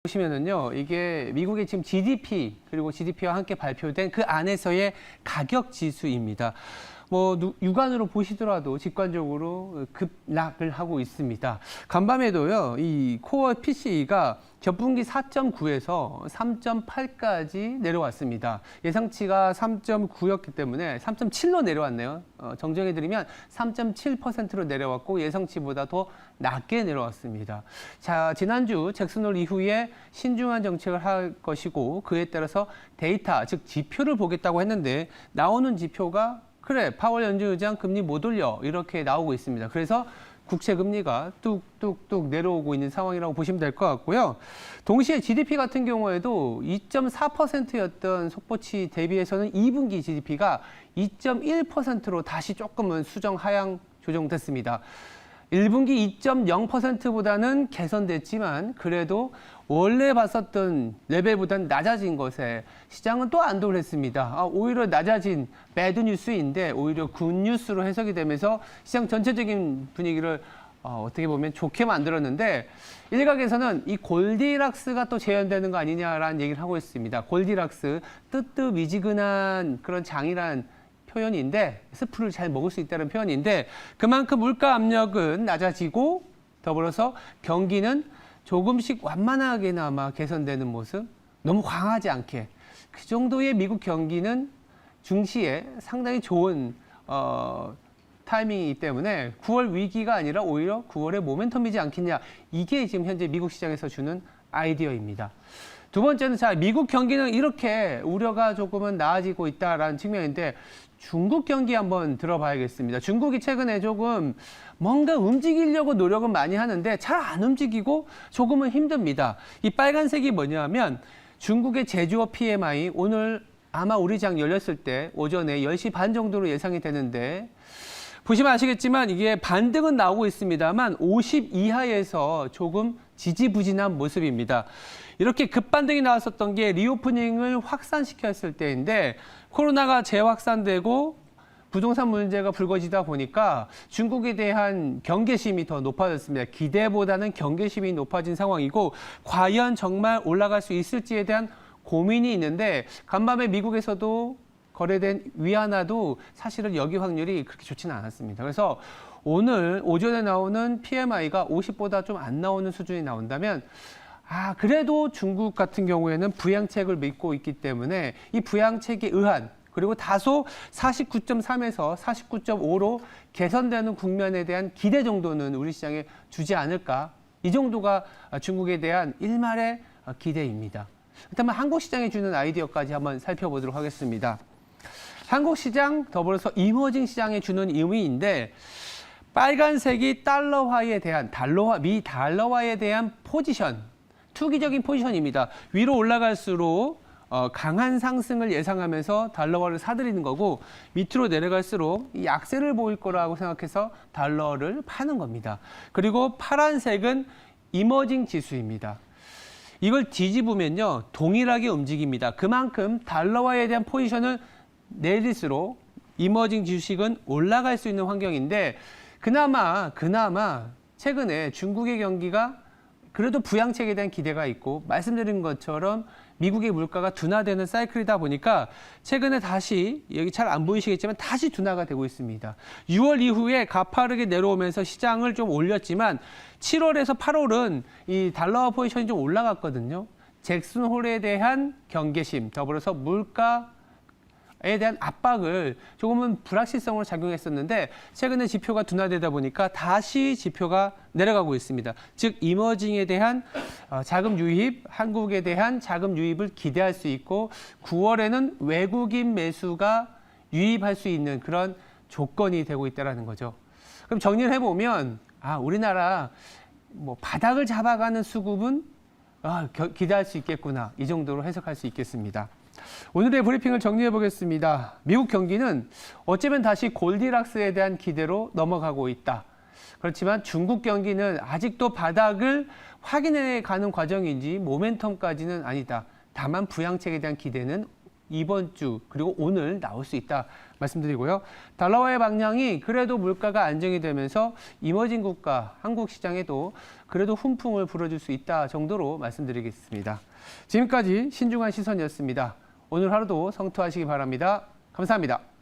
보시면은요, 이게 미국의 지금 GDP 그리고 GDP와 함께 발표된 그 안에서의 가격 지수입니다. 뭐 육안으로 보시더라도 직관적으로 급락을 하고 있습니다. 간밤에도요, 이 코어 PCE가 겹분기 4.9에서 3.8까지 내려왔습니다. 예상치가 3.9였기 때문에 3.7로 내려왔네요. 정정해드리면 3.7%로 내려왔고 예상치보다 더 낮게 내려왔습니다. 자, 지난주 잭슨 홀 이후에 신중한 정책을 할 것이고 그에 따라서 데이터, 즉 지표를 보겠다고 했는데 나오는 지표가 그래, 파월 연준 의장 금리 못 올려 이렇게 나오고 있습니다. 그래서 국채 금리가 뚝뚝뚝 내려오고 있는 상황이라고 보시면 될 것 같고요. 동시에 GDP 같은 경우에도 2.4%였던 속보치 대비해서는 2분기 GDP가 2.1%로 다시 조금은 수정 하향 조정됐습니다. 1분기 2.0%보다는 개선됐지만 그래도 원래 봤었던 레벨보다는 낮아진 것에 시장은 또 안도를 했습니다. 오히려 낮아진 배드 뉴스인데 오히려 굿 뉴스로 해석이 되면서 시장 전체적인 분위기를 어떻게 보면 좋게 만들었는데 일각에서는 이 골디락스가 또 재현되는 거 아니냐라는 얘기를 하고 있습니다. 골디락스, 뜨뜻미지근한 그런 장이란 표현인데 스프를 잘 먹을 수 있다는 표현인데 그만큼 물가 압력은 낮아지고 더불어서 경기는 조금씩 완만하게나마 개선되는 모습, 너무 강하지 않게 그 정도의 미국 경기는 중시에 상당히 좋은 타이밍이기 때문에 9월 위기가 아니라 오히려 9월의 모멘텀이지 않겠냐. 이게 지금 현재 미국 시장에서 주는 아이디어입니다. 두 번째는 자, 미국 경기는 이렇게 우려가 조금은 나아지고 있다라는 측면인데 중국 경기 한번 들어봐야겠습니다. 중국이 최근에 조금 뭔가 움직이려고 노력은 많이 하는데 잘 안 움직이고 조금은 힘듭니다. 이 빨간색이 뭐냐면 중국의 제조업 PMI 오늘 아마 우리 장 열렸을 때 오전에 10시 반 정도로 예상이 되는데 보시면 아시겠지만 이게 반등은 나오고 있습니다만 50 이하에서 조금 지지부진한 모습입니다. 이렇게 급반등이 나왔었던 게 리오프닝을 확산시켰을 때인데 코로나가 재확산되고 부동산 문제가 불거지다 보니까 중국에 대한 경계심이 더 높아졌습니다. 기대보다는 경계심이 높아진 상황이고 과연 정말 올라갈 수 있을지에 대한 고민이 있는데 간밤에 미국에서도 거래된 위안화도 사실은 여기 확률이 그렇게 좋지는 않았습니다. 그래서 오늘 오전에 나오는 PMI가 50보다 좀 안 나오는 수준이 나온다면 그래도 중국 같은 경우에는 부양책을 믿고 있기 때문에 이 부양책에 의한 그리고 다소 49.3에서 49.5로 개선되는 국면에 대한 기대 정도는 우리 시장에 주지 않을까. 이 정도가 중국에 대한 일말의 기대입니다. 그렇다면 한국 시장에 주는 아이디어까지 한번 살펴보도록 하겠습니다. 한국 시장 더불어서 이머징 시장에 주는 의미인데 빨간색이 달러화에 대한 미 달러화에 대한 포지션, 투기적인 포지션입니다. 위로 올라갈수록 강한 상승을 예상하면서 달러화를 사들이는 거고 밑으로 내려갈수록 이 약세를 보일 거라고 생각해서 달러를 파는 겁니다. 그리고 파란색은 이머징 지수입니다. 이걸 뒤집으면요 동일하게 움직입니다. 그만큼 달러화에 대한 포지션을 내릴수록 이머징 주식은 올라갈 수 있는 환경인데 그나마 최근에 중국의 경기가 그래도 부양책에 대한 기대가 있고 말씀드린 것처럼 미국의 물가가 둔화되는 사이클이다 보니까 최근에 다시 여기 잘 안 보이시겠지만 다시 둔화가 되고 있습니다. 6월 이후에 가파르게 내려오면서 시장을 좀 올렸지만 7월에서 8월은 이 달러화 포지션이 좀 올라갔거든요. 잭슨 홀에 대한 경계심 더불어서 물가 에 대한 압박을 조금은 불확실성으로 작용했었는데 최근에 지표가 둔화되다 보니까 다시 지표가 내려가고 있습니다. 즉 이머징에 대한 자금 유입, 한국에 대한 자금 유입을 기대할 수 있고 9월에는 외국인 매수가 유입할 수 있는 그런 조건이 되고 있다는 거죠. 그럼 정리를 해보면 우리나라 뭐 바닥을 잡아가는 수급은 기대할 수 있겠구나. 이 정도로 해석할 수 있겠습니다. 오늘의 브리핑을 정리해 보겠습니다. 미국 경기는 어쩌면 다시 골디락스에 대한 기대로 넘어가고 있다. 그렇지만 중국 경기는 아직도 바닥을 확인해 가는 과정인지 모멘텀까지는 아니다. 다만 부양책에 대한 기대는 이번 주 그리고 오늘 나올 수 있다 말씀드리고요. 달러화의 방향이 그래도 물가가 안정이 되면서 이머징 국가 한국 시장에도 그래도 훈풍을 불어줄 수 있다 정도로 말씀드리겠습니다. 지금까지 신중한 시선이었습니다. 오늘 하루도 성투하시기 바랍니다. 감사합니다.